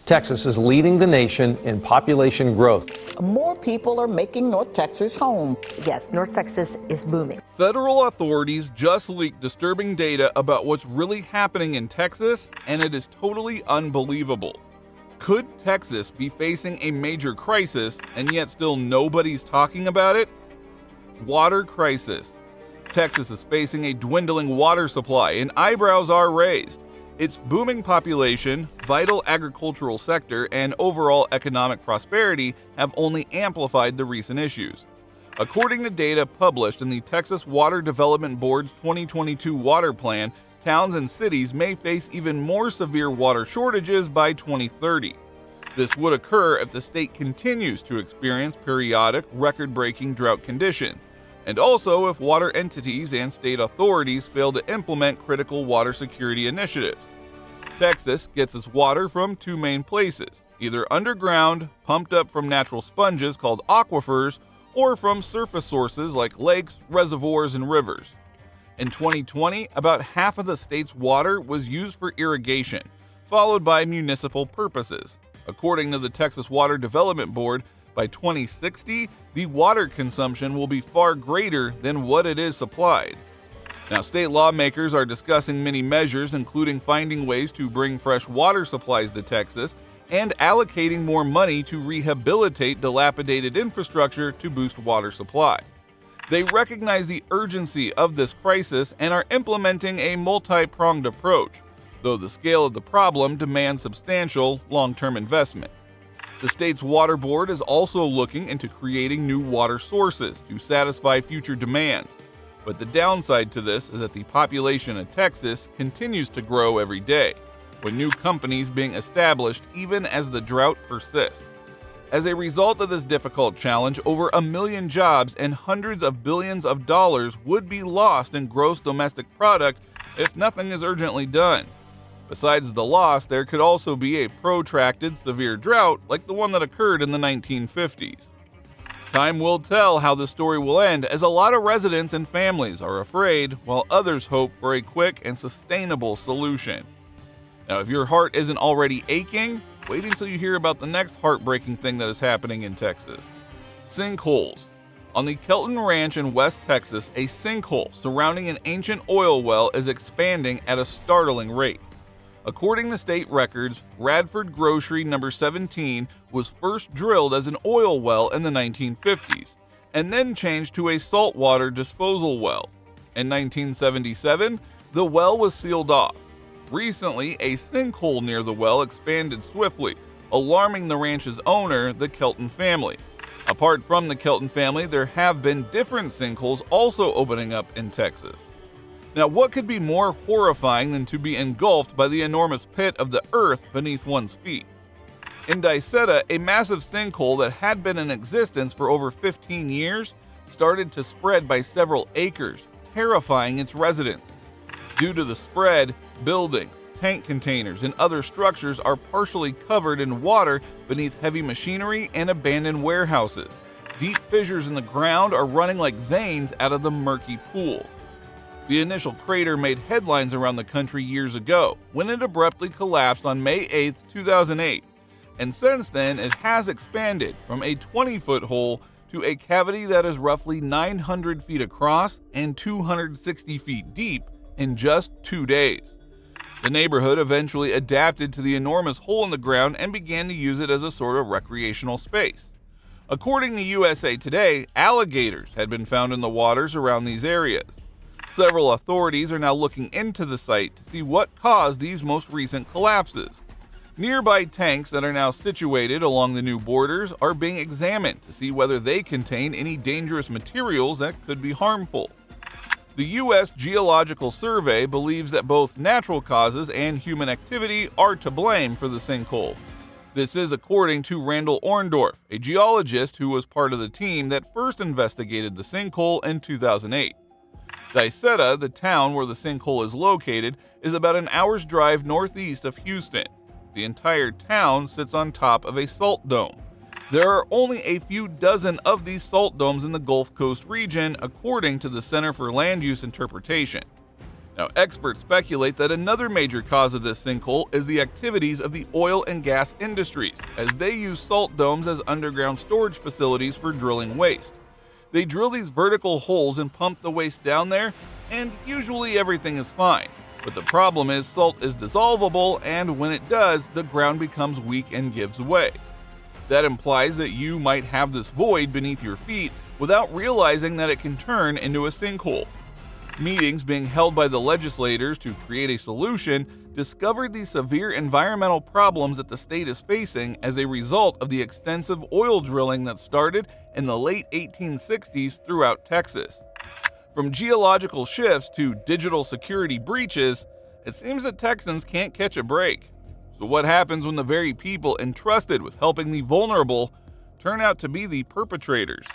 Texas is leading the nation in population growth. More people are making North Texas home. Yes, North Texas is booming. Federal authorities just leaked disturbing data about what's really happening in Texas, and it is totally unbelievable. Could Texas be facing a major crisis, and yet still nobody's talking about it? Water crisis. Texas is facing a dwindling water supply, and eyebrows are raised. Its booming population, vital agricultural sector, and overall economic prosperity have only amplified the recent issues. According to data published in the Texas Water Development Board's 2022 water plan, towns and cities may face even more severe water shortages by 2030. This would occur if the state continues to experience periodic, record-breaking drought conditions, and also if water entities and state authorities fail to implement critical water security initiatives. Texas gets its water from two main places, either underground, pumped up from natural sponges called aquifers, or from surface sources like lakes, reservoirs, and rivers. In 2020, about half of the state's water was used for irrigation, followed by municipal purposes. According to the Texas Water Development Board, by 2060, the water consumption will be far greater than what it is supplied. Now, state lawmakers are discussing many measures, including finding ways to bring fresh water supplies to Texas and allocating more money to rehabilitate dilapidated infrastructure to boost water supply. They recognize the urgency of this crisis and are implementing a multi-pronged approach, though the scale of the problem demands substantial long-term investment. The state's water board is also looking into creating new water sources to satisfy future demands. But the downside to this is that the population of Texas continues to grow every day, with new companies being established even as the drought persists. As a result of this difficult challenge, over 1 million jobs and hundreds of billions of dollars would be lost in gross domestic product if nothing is urgently done. Besides the loss, there could also be a protracted severe drought like the one that occurred in the 1950s. Time will tell how the story will end, as a lot of residents and families are afraid, while others hope for a quick and sustainable solution. Now, if your heart isn't already aching, wait until you hear about the next heartbreaking thing that is happening in Texas. Sinkholes. On the Kelton Ranch in West Texas, a sinkhole surrounding an ancient oil well is expanding at a startling rate. According to state records, Radford Grocery No. 17 was first drilled as an oil well in the 1950s, and then changed to a saltwater disposal well. In 1977, the well was sealed off. Recently, a sinkhole near the well expanded swiftly, alarming the ranch's owner, the Kelton family. Apart from the Kelton family, there have been different sinkholes also opening up in Texas. Now, what could be more horrifying than to be engulfed by the enormous pit of the earth beneath one's feet? In Dicetta, a massive sinkhole that had been in existence for over 15 years started to spread by several acres, terrifying its residents. Due to the spread, buildings, tank containers, and other structures are partially covered in water beneath heavy machinery and abandoned warehouses. Deep fissures in the ground are running like veins out of the murky pool. The initial crater made headlines around the country years ago, when it abruptly collapsed on May 8, 2008, and since then it has expanded from a 20-foot hole to a cavity that is roughly 900 feet across and 260 feet deep in just 2 days. The neighborhood eventually adapted to the enormous hole in the ground and began to use it as a sort of recreational space. According to USA Today, alligators had been found in the waters around these areas. Several authorities are now looking into the site to see what caused these most recent collapses. Nearby tanks that are now situated along the new borders are being examined to see whether they contain any dangerous materials that could be harmful. The U.S. Geological Survey believes that both natural causes and human activity are to blame for the sinkhole. This is according to Randall Orndorff, a geologist who was part of the team that first investigated the sinkhole in 2008. Dicetta, the town where the sinkhole is located, is about an hour's drive northeast of Houston. The entire town sits on top of a salt dome. There are only a few dozen of these salt domes in the Gulf Coast region, according to the Center for Land Use Interpretation. Now, experts speculate that another major cause of this sinkhole is the activities of the oil and gas industries, as they use salt domes as underground storage facilities for drilling waste. They drill these vertical holes and pump the waste down there, and usually everything is fine. But the problem is salt is dissolvable, and when it does, the ground becomes weak and gives way. That implies that you might have this void beneath your feet without realizing that it can turn into a sinkhole. Meetings being held by the legislators to create a solution discovered the severe environmental problems that the state is facing as a result of the extensive oil drilling that started in the late 1860s throughout Texas. From geological shifts to digital security breaches, it seems that Texans can't catch a break. So what happens when the very people entrusted with helping the vulnerable turn out to be the perpetrators?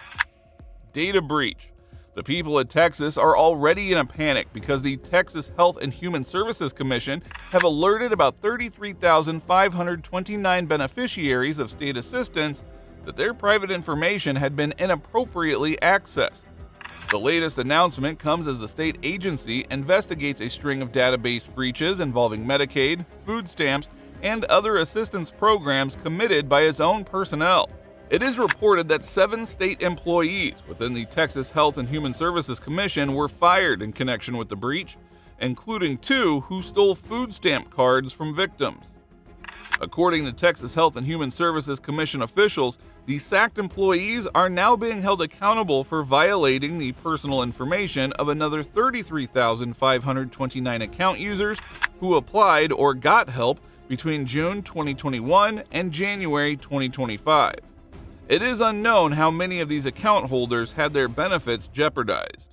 Data breach. The people of Texas are already in a panic because the Texas Health and Human Services Commission have alerted about 33,529 beneficiaries of state assistance that their private information had been inappropriately accessed. The latest announcement comes as the state agency investigates a string of database breaches involving Medicaid, food stamps, and other assistance programs committed by its own personnel. It is reported that 7 state employees within the Texas Health and Human Services Commission were fired in connection with the breach, including 2 who stole food stamp cards from victims. According to Texas Health and Human Services Commission officials, the sacked employees are now being held accountable for violating the personal information of another 33,529 account users who applied or got help between June 2021 and January 2025. It is unknown how many of these account holders had their benefits jeopardized.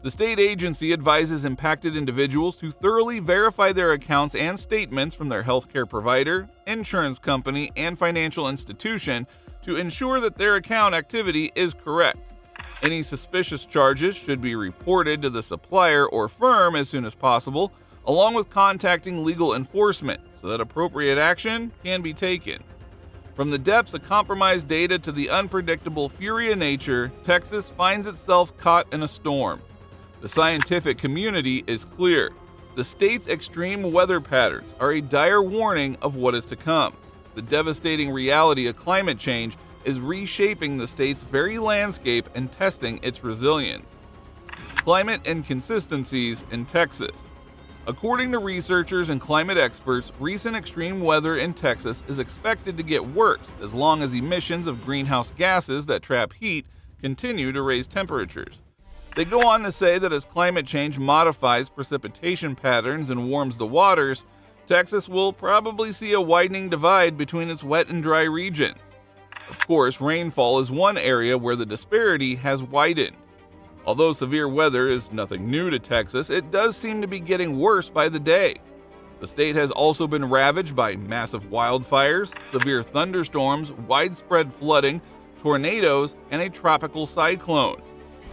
The state agency advises impacted individuals to thoroughly verify their accounts and statements from their healthcare provider, insurance company, and financial institution to ensure that their account activity is correct. Any suspicious charges should be reported to the supplier or firm as soon as possible, along with contacting legal enforcement so that appropriate action can be taken. From the depths of compromised data to the unpredictable fury of nature, Texas finds itself caught in a storm. The scientific community is clear. The state's extreme weather patterns are a dire warning of what is to come. The devastating reality of climate change is reshaping the state's very landscape and testing its resilience. Climate inconsistencies in Texas. According to researchers and climate experts, recent extreme weather in Texas is expected to get worse as long as emissions of greenhouse gases that trap heat continue to raise temperatures. They go on to say that as climate change modifies precipitation patterns and warms the waters, Texas will probably see a widening divide between its wet and dry regions. Of course, rainfall is one area where the disparity has widened. Although severe weather is nothing new to Texas, it does seem to be getting worse by the day. The state has also been ravaged by massive wildfires, severe thunderstorms, widespread flooding, tornadoes, and a tropical cyclone.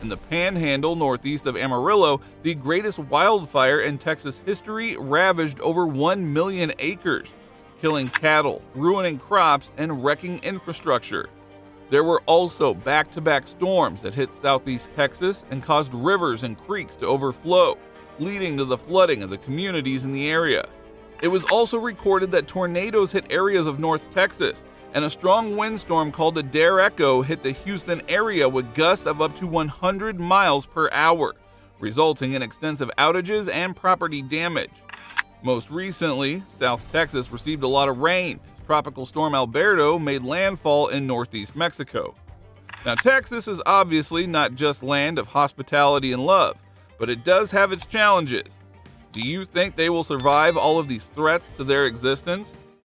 In the Panhandle northeast of Amarillo, the greatest wildfire in Texas history ravaged over 1 million acres, killing cattle, ruining crops, and wrecking infrastructure. There were also back-to-back storms that hit southeast Texas and caused rivers and creeks to overflow, leading to the flooding of the communities in the area. It was also recorded that tornadoes hit areas of North Texas, and a strong windstorm called the Dare Echo hit the Houston area with gusts of up to 100 miles per hour, resulting in extensive outages and property damage. Most recently, South Texas received a lot of rain. Tropical storm Alberto made landfall in northeast Mexico. Now, Texas is obviously not just land of hospitality and love, but it does have its challenges. Do you think they will survive all of these threats to their existence?